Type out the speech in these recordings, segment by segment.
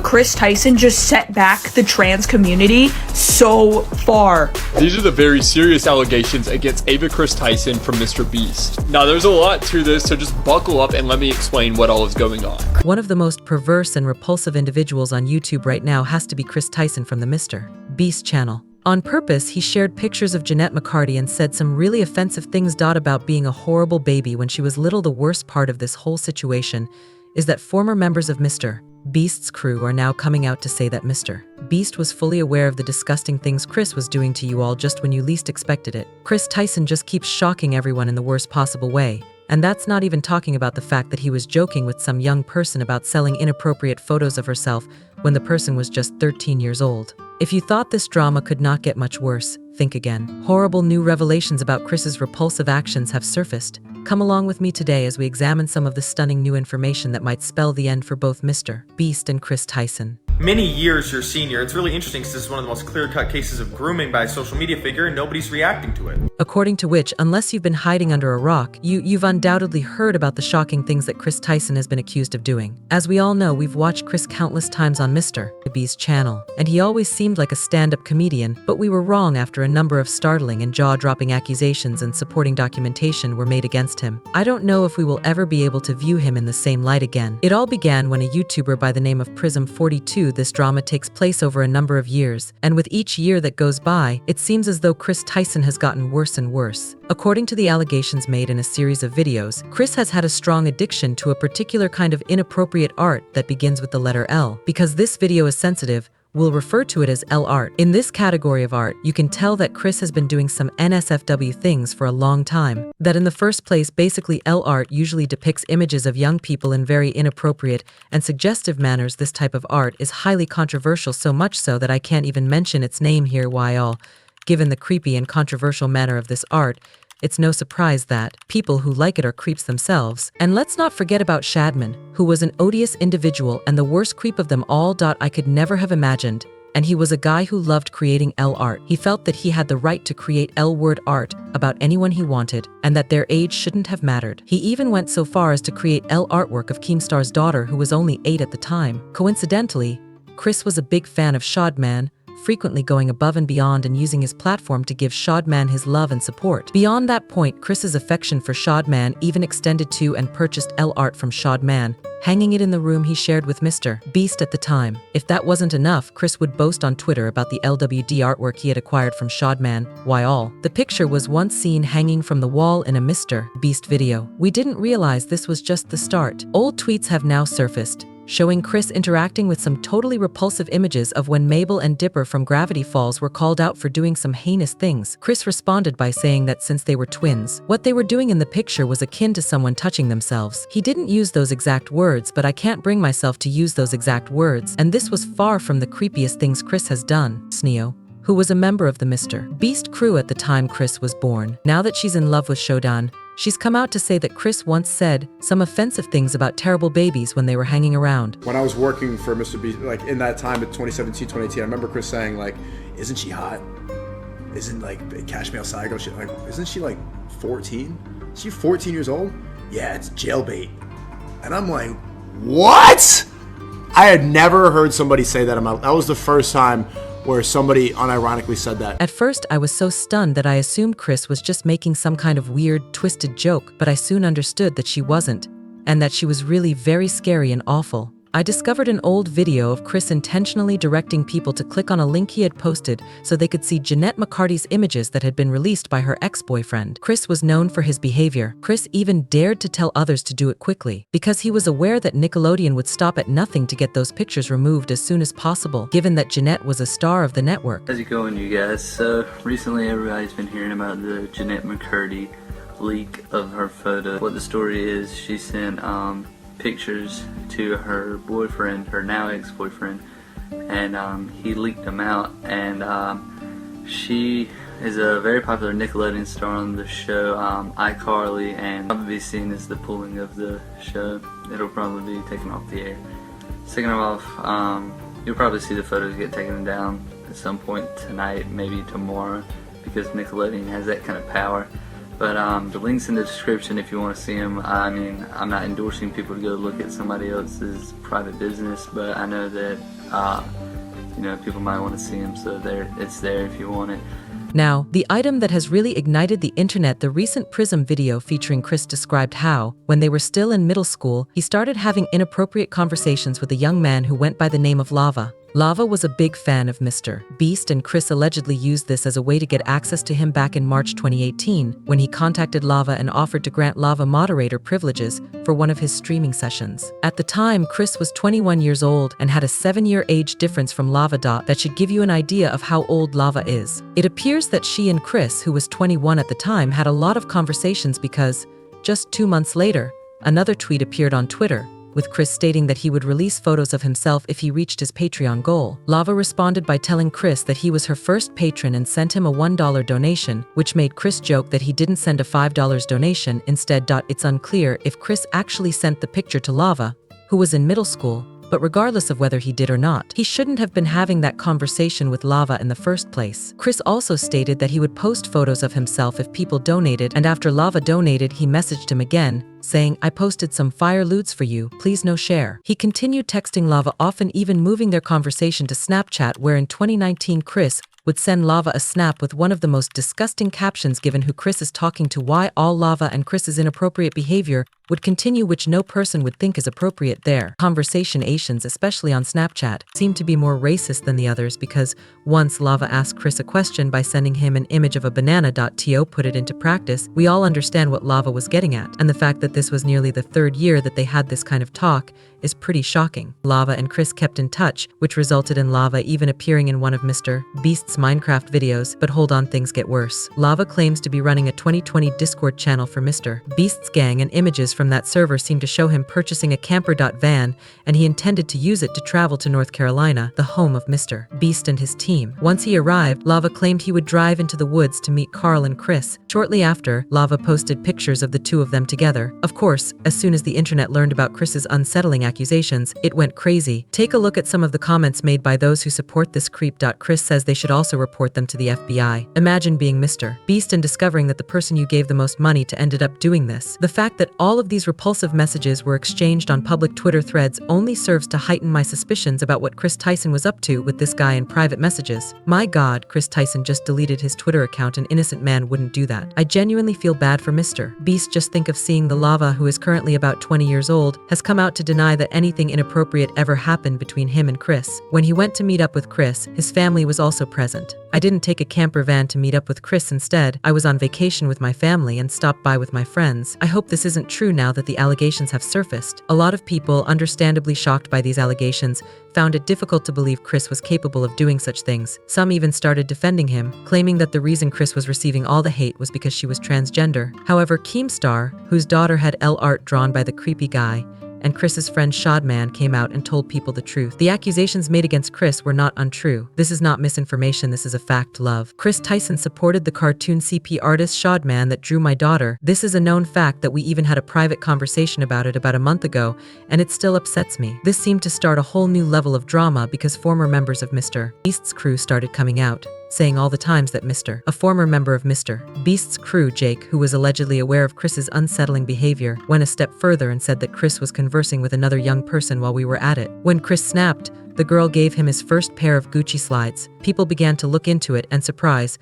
Kris Tyson just set back the trans community so far. These are the very serious allegations against Kris Tyson from Mr. Beast. Now, there's a lot to this, so just buckle up and let me explain what all is going on. One of the most perverse and repulsive individuals on YouTube right now has to be Kris Tyson from the Mr. Beast channel. On purpose, he shared pictures of Janette McCurdy and said some really offensive things about being a horrible baby when she was little. The worst part of this whole situation is that former members of Mr. Beast's crew are now coming out to say that Mr. Beast was fully aware of the disgusting things Kris was doing to you all just when you least expected it. Kris Tyson just keeps shocking everyone in the worst possible way. And that's not even talking about the fact that he was joking with some young person about selling inappropriate photos of herself when the person was just 13 years old. If you thought this drama could not get much worse, think again. Horrible new revelations about Kris's repulsive actions have surfaced. Come along with me today as we examine some of the stunning new information that might spell the end for both Mr. Beast and Kris Tyson. Many years your senior. It's really interesting because this is one of the most clear-cut cases of grooming by a social media figure and nobody's reacting to it. According to which, unless you've been hiding under a rock, you've undoubtedly heard about the shocking things that Kris Tyson has been accused of doing. As we all know, we've watched Kris countless times on Mr. Beast's channel, and he always seemed like a stand-up comedian, but we were wrong after a number of startling and jaw-dropping accusations and supporting documentation were made against him. I don't know if we will ever be able to view him in the same light again. It all began when a YouTuber by the name of Prism42. This drama takes place over a number of years, and with each year that goes by, it seems as though Kris Tyson has gotten worse and worse. According to the allegations made in a series of videos, Kris has had a strong addiction to a particular kind of inappropriate art that begins with the letter L. Because this video is sensitive, we'll refer to it as L art. In this category of art, you can tell that Kris has been doing some NSFW things for a long time. That in the first place, basically L art usually depicts images of young people in very inappropriate and suggestive manners. This type of art is highly controversial, so much so that I can't even mention its name here. Why all? Given the creepy and controversial manner of this art, it's no surprise that people who like it are creeps themselves. And let's not forget about Shadman, who was an odious individual and the worst creep of them all. I could never have imagined. And he was a guy who loved creating L art. He felt that he had the right to create L-word art about anyone he wanted, and that their age shouldn't have mattered. He even went so far as to create L artwork of Keemstar's daughter, who was only 8 at the time. Coincidentally, Kris was a big fan of Shadman, frequently going above and beyond and using his platform to give Shadman his love and support. Beyond that point, Kris's affection for Shadman even extended to and purchased L art from Shadman, hanging it in the room he shared with Mr. Beast at the time. If that wasn't enough, Kris would boast on Twitter about the LWD artwork he had acquired from Shadman. Why all? The picture was once seen hanging from the wall in a Mr. Beast video. We didn't realize this was just the start. Old tweets have now surfaced, showing Kris interacting with some totally repulsive images of when Mabel and Dipper from Gravity Falls were called out for doing some heinous things. Kris responded by saying that since they were twins, what they were doing in the picture was akin to someone touching themselves. He didn't use those exact words, but I can't bring myself to use those exact words, and this was far from the creepiest things Kris has done. Sneo, who was a member of the Mr. Beast crew at the time Kris was born. Now that she's in love with Shodan, she's come out to say that Kris once said some offensive things about terrible babies when they were hanging around. When I was working for Mr. Beast, like in that time at 2017, 2018, I remember Kris saying like, isn't she hot? Isn't like Cash Me Outside? Like, isn't she like 14? Is she 14 years old? Yeah, it's jailbait. And I'm like, what? I had never heard somebody say that. That was the first time where somebody unironically said that. At first, I was so stunned that I assumed Kris was just making some kind of weird, twisted joke, but I soon understood that she wasn't, and that she was really very scary and awful. I discovered an old video of Kris intentionally directing people to click on a link he had posted so they could see Janette McCurdy's images that had been released by her ex-boyfriend. Kris was known for his behavior. Kris even dared to tell others to do it quickly, because he was aware that Nickelodeon would stop at nothing to get those pictures removed as soon as possible, given that Janette was a star of the network. How's it going, you guys? So, recently everybody's been hearing about the Janette McCurdy leak of her photo. What the story is, she sent pictures to her boyfriend, her now ex-boyfriend, and he leaked them out, and she is a very popular Nickelodeon star on the show iCarly, and probably be seen as the pulling of the show. It'll probably be taken off the air. Second off, you'll probably see the photos get taken down at some point tonight, maybe tomorrow, because Nickelodeon has that kind of power. But the link's in the description if you want to see them. I mean, I'm not endorsing people to go look at somebody else's private business, but I know that people might want to see them, so it's there if you want it. Now, the item that has really ignited the internet, the recent Prism video featuring Kris described how, when they were still in middle school, he started having inappropriate conversations with a young man who went by the name of Lava. Lava was a big fan of Mr. Beast, and Kris allegedly used this as a way to get access to him back in March 2018, when he contacted Lava and offered to grant Lava moderator privileges for one of his streaming sessions. At the time, Kris was 21 years old and had a 7-year age difference from Lava. That should give you an idea of how old Lava is. It appears that she and Kris, who was 21 at the time, had a lot of conversations because, just 2 months later, another tweet appeared on Twitter, with Kris stating that he would release photos of himself if he reached his Patreon goal. Lava responded by telling Kris that he was her first patron and sent him a $1 donation, which made Kris joke that he didn't send a $5 donation instead. It's unclear if Kris actually sent the picture to Lava, who was in middle school, but regardless of whether he did or not, he shouldn't have been having that conversation with Lava in the first place. Kris also stated that he would post photos of himself if people donated, and after Lava donated, he messaged him again, saying, "I posted some fire lewds for you, please no share." He continued texting Lava, often even moving their conversation to Snapchat, where in 2019 Kris would send Lava a snap with one of the most disgusting captions given who Kris is talking to, why all Lava and Kris's inappropriate behavior would continue, which no person would think is appropriate there. Conversations, especially on Snapchat, seem to be more racist than the others because once Lava asked Kris a question by sending him an image of a banana. To put it into practice, we all understand what Lava was getting at, and the fact that this was nearly the 3rd year that they had this kind of talk is pretty shocking. Lava and Kris kept in touch, which resulted in Lava even appearing in one of Mr. Beast's Minecraft videos, but hold on, things get worse. Lava claims to be running a 2020 Discord channel for Mr. Beast's gang, and images from that server seem to show him purchasing a camper. Van, and he intended to use it to travel to North Carolina, the home of Mr. Beast and his team. Once he arrived, Lava claimed he would drive into the woods to meet Carl and Kris. Shortly after, Lava posted pictures of the two of them together. Of course, as soon as the internet learned about Kris's unsettling accusations, it went crazy. Take a look at some of the comments made by those who support this creep. Kris says they should also report them to the FBI. Imagine being Mr. Beast and discovering that the person you gave the most money to ended up doing this. The fact that all of these repulsive messages were exchanged on public Twitter threads only serves to heighten my suspicions about what Kris Tyson was up to with this guy in private messages. My God, Kris Tyson just deleted his Twitter account. An innocent man wouldn't do that. I genuinely feel bad for Mr. Beast. Just think of seeing the Lava, who is currently about 20 years old, has come out to deny that anything inappropriate ever happened between him and Kris. When he went to meet up with Kris, his family was also present. I didn't take a camper van to meet up with Kris. Instead, I was on vacation with my family and stopped by with my friends. I hope this isn't true now that the allegations have surfaced. A lot of people, understandably shocked by these allegations, found it difficult to believe Kris was capable of doing such things. Some even started defending him, claiming that the reason Kris was receiving all the hate was because she was transgender. However, Keemstar, whose daughter had L art drawn by the creepy guy, and Kris's friend Shadman came out and told people the truth. The accusations made against Kris were not untrue. This is not misinformation, this is a fact. Love. Kris Tyson supported the cartoon CP artist Shadman that drew my daughter. This is a known fact that we even had a private conversation about it about a month ago, and it still upsets me. This seemed to start a whole new level of drama because former members of Mr. Beast's crew started coming out, saying all the times that a former member of Mr. Beast's crew, Jake, who was allegedly aware of Kris's unsettling behavior, went a step further and said that Kris was conversing with another young person while we were at it. When Kris snapped, the girl gave him his first pair of Gucci slides. People began to look into it, and surprise,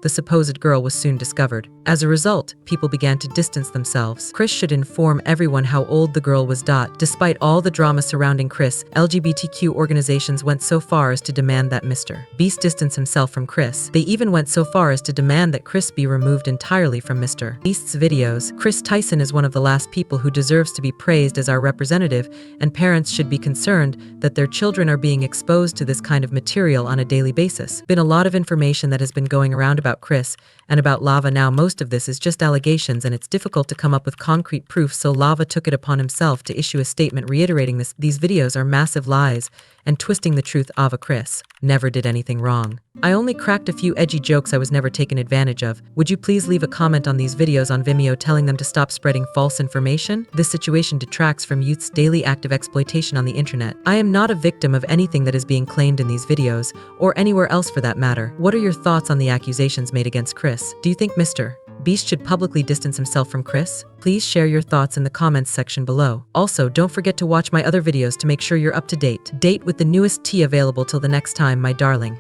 the supposed girl was soon discovered. As a result, people began to distance themselves. Kris should inform everyone how old the girl was. Despite all the drama surrounding Kris, LGBTQ organizations went so far as to demand that Mr. Beast distance himself from Kris. They even went so far as to demand that Kris be removed entirely from Mr. Beast's videos. Kris Tyson is one of the last people who deserves to be praised as our representative, and parents should be concerned that their children are being exposed to this kind of material on a daily basis. Been a lot of information that has been going around about Kris and about Lava. Now most of this is just allegations, and it's difficult to come up with concrete proof, so Lava took it upon himself to issue a statement reiterating these videos are massive lies and twisting the truth. Kris never did anything wrong. I only cracked a few edgy jokes I was never taken advantage of. Would you please leave a comment on these videos on Vimeo telling them to stop spreading false information? This situation detracts from youth's daily active exploitation on the internet. I am not a victim of anything that is being claimed in these videos, or anywhere else for that matter. What are your thoughts on the accusations made against Kris? Do you think Mr. Beast should publicly distance himself from Kris? Please share your thoughts in the comments section below. Also, don't forget to watch my other videos to make sure you're up to date with the newest tea available till the next time, my darling.